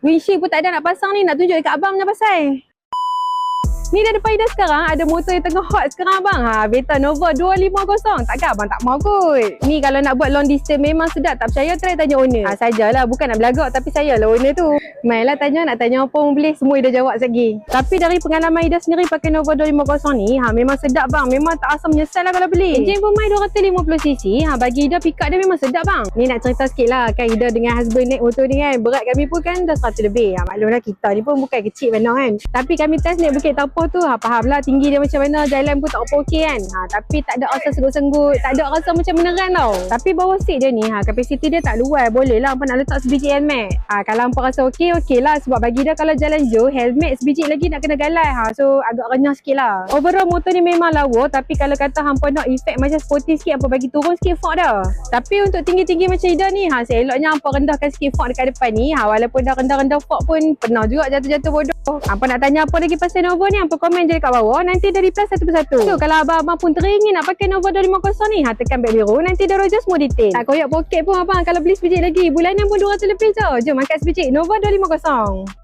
Windshield pun tak ada nak pasang ni. Nak tunjuk dekat abang punya pasal. Ni dah depan Ida sekarang, ada motor yang tengah hot sekarang abang. Beta Nova 250. Takkan abang tak mau kot. Ni kalau nak buat long distance memang sedap. Tak percaya try tanya owner. Sajalah, bukan nak belagak tapi saya lah owner tu. Mainlah tanya, nak tanya apa pun boleh. Semua Ida jawab lagi. Tapi dari pengalaman Ida sendiri pakai Nova 250 ni, memang sedap bang. Memang tak asam menyesal lah kalau beli. Enjin pun main 250cc. Bagi Ida pick up dia memang sedap bang. Ni nak cerita sikit lah. Kan Ida dengan husband naik motor ni kan. Berat kami pun kan dah 100 lebih. Maklumlah kita ni pun bukan kecil mana kan. Tapi kami test naik Bukit Tapoh tu, faham lah tinggi dia macam mana, jalan pun tak apa okey kan. Tapi tak ada rasa senggut-senggut, tak ada rasa macam beneran tau. Tapi bawah seat dia ni, kapasiti dia tak luas, boleh lah hampa nak letak sebiji helmet. Kalau hampa rasa okey lah, sebab bagi dia kalau jalan jauh, helmet sebiji lagi nak kena galai. So agak renyah sikit lah. Overall motor ni memang lawa, tapi kalau kata hampa nak efek macam sporty sikit, hampa bagi turun sikit fork dah. Tapi untuk tinggi-tinggi macam Ida ni, seeloknya hampa rendahkan sikit fork dekat depan ni. Walaupun dah rendah-rendah fork pun pernah juga jatuh-jatuh bodoh. Hampa nak tanya apa lagi pasal Nova ni, hampa komen je dekat bawah, nanti dari plus satu persatu. So kalau abang-abang pun teringin nak pakai Nova 250 ni, tekan beg biru, nanti dah roja semua detail. Tak koyak poket pun abang kalau beli sebiji lagi. Bulanan pun 200 lebih je. Jom angkat sebiji Nova 250.